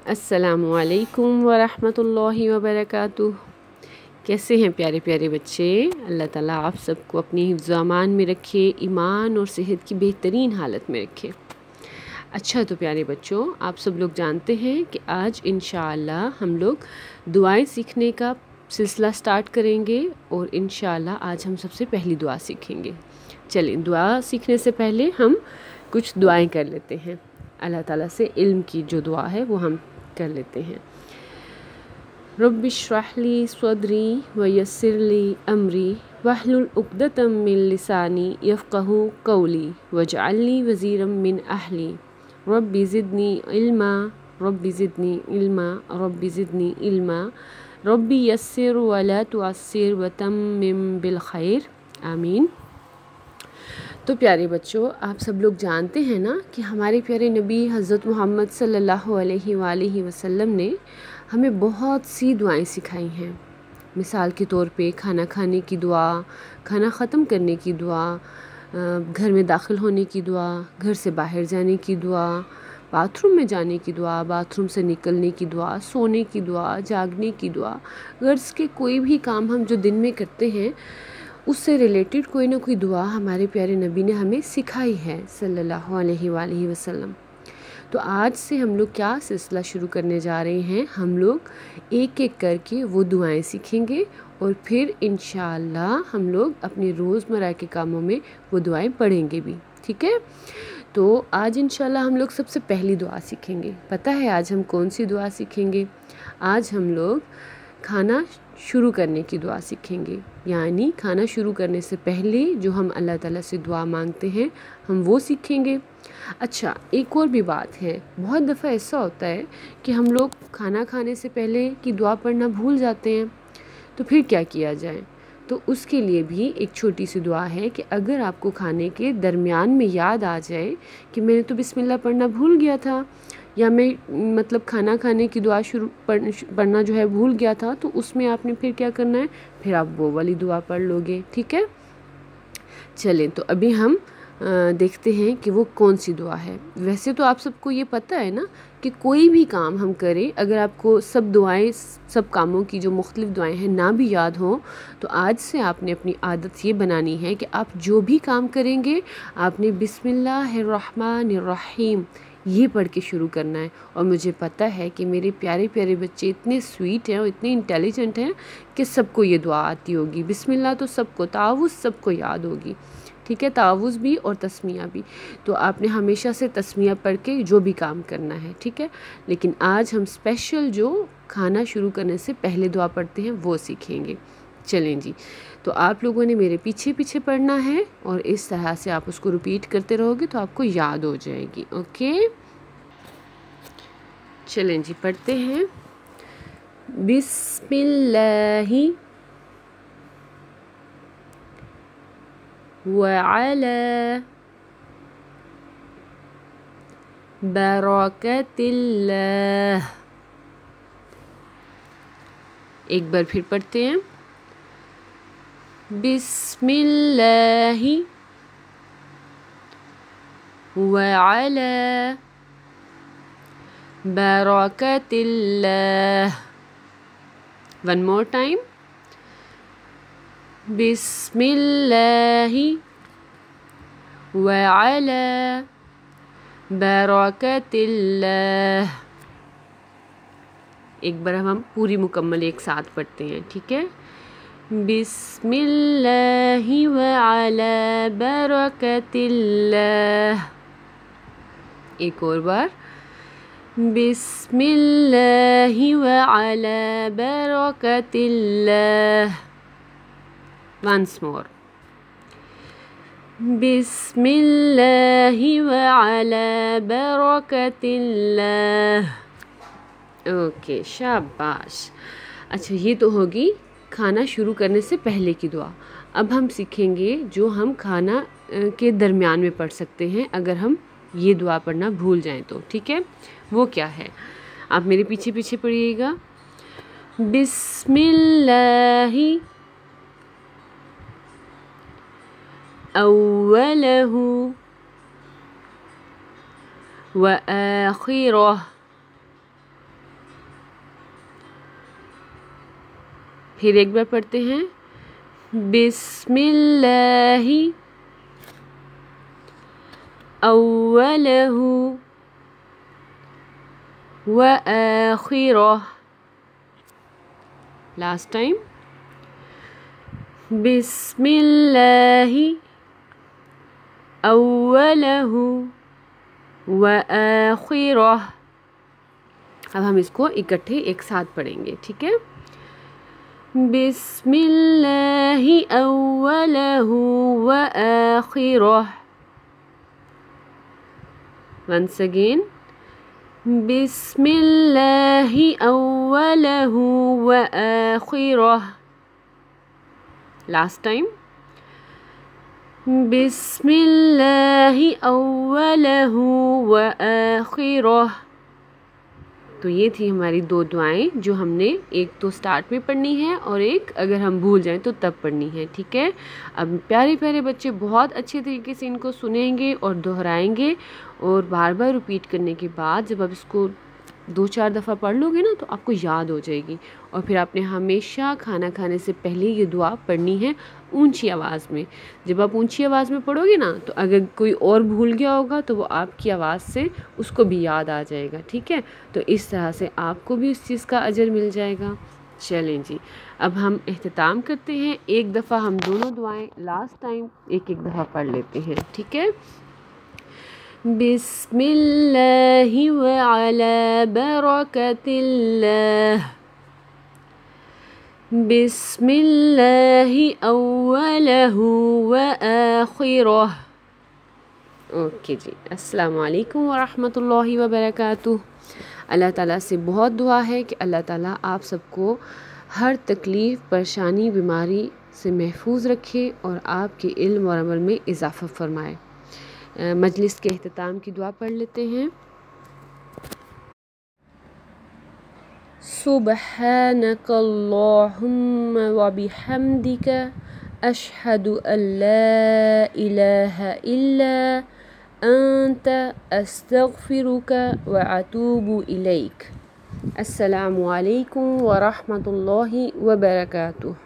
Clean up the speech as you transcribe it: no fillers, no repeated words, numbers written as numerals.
अस्सलाम वालेकुम वरहमतुल्लाहि वबरकातुह। कैसे हैं प्यारे प्यारे बच्चे। अल्लाह ताला आप सबको अपनी हिफ्ज़ अमान में रखे, ईमान और सेहत की बेहतरीन हालत में रखे। अच्छा तो प्यारे बच्चों, आप सब लोग जानते हैं कि आज इंशाअल्लाह हम लोग दुआएं सीखने का सिलसिला स्टार्ट करेंगे और इंशाअल्लाह आज हम सबसे पहली दुआ सीखेंगे। चलिए दुआ सीखने से पहले हम कुछ दुआएं कर लेते हैं। अल्लाह ताला से इल्म की जो दुआ है वो हम कर लेते हैं। रब्बि इश्रह ली सदरी व यस्सिर ली अमरी वहलुल उक़दतम मिन लिसानी यफ़क़हू क़ौली वजअलनी वज़ीरम मिन Ahli rabbi ज़िदनी इल्मा rabbi ज़िदनी इल्मा rabbi ज़िदनी इल्मा rabbi यस्सिर वला तुअस्सिर व तम्मिम बिल खैर आमीन। तो प्यारे बच्चों, आप सब लोग जानते हैं ना कि हमारे प्यारे नबी हज़रत मोहम्मद सल्लल्लाहु अलैहि वसल्लम ने हमें बहुत सी दुआएं सिखाई हैं। मिसाल के तौर पे खाना खाने की दुआ, खाना ख़त्म करने की दुआ, घर में दाखिल होने की दुआ, घर से बाहर जाने की दुआ, बाथरूम में जाने की दुआ, बाथरूम से निकलने की दुआ, सोने की दुआ, जागने की दुआ। गर्ल्स के कोई भी काम हम जो दिन में करते हैं उससे रिलेटेड कोई ना कोई दुआ हमारे प्यारे नबी ने हमें सिखाई है सल्लल्लाहु अलैहि वसल्लम। तो आज से हम लोग क्या सिलसिला शुरू करने जा रहे हैं। हम लोग एक एक करके वो दुआएं सीखेंगे और फिर इंशाअल्लाह हम लोग अपने रोज़मर्रा के कामों में वो दुआएं पढ़ेंगे भी, ठीक है। तो आज इंशाअल्लाह हम लोग सबसे पहली दुआ सीखेंगे। पता है आज हम कौन सी दुआ सीखेंगे? आज हम लोग खाना शुरू करने की दुआ सीखेंगे, यानी खाना शुरू करने से पहले जो हम अल्लाह ताला से दुआ मांगते हैं हम वो सीखेंगे। अच्छा, एक और भी बात है, बहुत दफ़ा ऐसा होता है कि हम लोग खाना खाने से पहले की दुआ पढ़ना भूल जाते हैं, तो फिर क्या किया जाए? तो उसके लिए भी एक छोटी सी दुआ है कि अगर आपको खाने के दरमियान में याद आ जाए कि मैंने तो बिस्मिल्लाह पढ़ना भूल गया था, या मैं मतलब खाना खाने की दुआ पढ़ना जो है भूल गया था, तो उसमें आपने फिर क्या करना है, फिर आप वो वाली दुआ पढ़ लोगे, ठीक है। चलें तो अभी हम देखते हैं कि वो कौन सी दुआ है। वैसे तो आप सबको ये पता है ना कि कोई भी काम हम करें, अगर आपको सब दुआएं, सब कामों की जो मुख्तलिफ दुआएं हैं ना भी याद हों, तो आज से आपने अपनी आदत ये बनानी है कि आप जो भी काम करेंगे आपने बिस्मिल्लाहिर्रहमानिर्रहीम ये पढ़ के शुरू करना है। और मुझे पता है कि मेरे प्यारे प्यारे बच्चे इतने स्वीट हैं और इतने इंटेलिजेंट हैं कि सबको ये दुआ आती होगी। बिस्मिल्लाह तो सबको, तावुज़ सबको याद होगी, ठीक है, तावुज़ भी और तस्मिया भी। तो आपने हमेशा से तस्मिया पढ़ के जो भी काम करना है, ठीक है। लेकिन आज हम स्पेशल जो खाना शुरू करने से पहले दुआ पढ़ते हैं वो सीखेंगे। चलें जी, तो आप लोगों ने मेरे पीछे पीछे पढ़ना है और इस तरह से आप उसको रिपीट करते रहोगे तो आपको याद हो जाएगी। ओके, चलें जी, पढ़ते हैं। बिस्मिल्लाहि वअला बरकतिल्लाह। एक बार फिर पढ़ते हैं। बिस्मिल्लाहि वअला बरकतिल्लाह। One more time. बिस्मिल्लाहि वअला बरकतिल्लाह। एक बार हम पूरी मुकम्मल एक साथ पढ़ते हैं, ठीक है। बिस्मिल्लाहि वअला बरकतिल्लाह। एक और बार। बिस्मिल्लाहि वअला बरकतिल्लाह। Once more. बिस्मिल्लाहि वअला बरकतिल्लाह। ओके, शाबाश। अच्छा, ये तो होगी खाना शुरू करने से पहले की दुआ। अब हम सीखेंगे जो हम खाना के दरमियान में पढ़ सकते हैं अगर हम ये दुआ पढ़ना भूल जाएं तो, ठीक है। वो क्या है, आप मेरे पीछे पीछे पढ़िएगा। बिस्मिल्लाहि अव्वलहु व आखिरह پھر ایک بار پڑھتے ہیں بسم اللہ اولہ وآخرہ. لاسٹ ٹائم بسم اللہ اولہ وآخرہ. اب ہم اس کو اکٹھے ایک ساتھ پڑھیں گے، ٹھیک ہے؟ بسم اللہ اولہ وآخرہ. once again بسم اللہ اولہ وآخرہ. last time بسم اللہ اولہ وآخرہ. تو یہ تھی ہماری دو دعائیں جو ہم نے ایک تو سٹارٹ میں پڑھنی ہے اور ایک اگر ہم بھول جائیں تو تب پڑھنی ہے، ٹھیک ہے؟ اب پیارے پیارے بچے بہت اچھے طریقے سے ان کو سنیں گے اور دہرائیں گے، اور بار بار ریپیٹ کرنے کے بعد جب آپ اس کو 2-4 دفعہ پڑھ لو گے نا تو آپ کو یاد ہو جائے گی. اور پھر آپ نے ہمیشہ کھانا کھانے سے پہلے یہ دعا پڑھنی ہے اونچی آواز میں. جب آپ اونچی آواز میں پڑھو گے نا تو اگر کوئی اور بھول گیا ہوگا تو وہ آپ کی آواز سے اس کو بھی یاد آ جائے گا، ٹھیک ہے؟ تو اس طرح سے آپ کو بھی اس چیز کا اجر مل جائے گا. چلیں جی، اب ہم اختتام کرتے ہیں. ایک دفعہ ہم دونوں دعائیں لاسٹ ٹائم ایک دفعہ پڑھ لیتے ہیں، ٹھیک ہے؟ بسم اللہ وعلی برکت اللہ بسم اللہ اولہ وآخرہ. اوکے جی، السلام علیکم ورحمۃ اللہ وبرکاتہ. اللہ تعالیٰ سے بہت دعا ہے کہ اللہ تعالیٰ آپ سب کو ہر تکلیف، پریشانی، بیماری سے محفوظ رکھے اور آپ کے علم اور عمل میں اضافہ فرمائے. مجلس کے اختتام کی دعا پڑھ لیتے ہیں. سبحانک اللہم وبحمدک اشہد ان لا الہ الا انت استغفرک واتوب الیک. السلام علیکم ورحمۃ اللہ وبرکاتہ.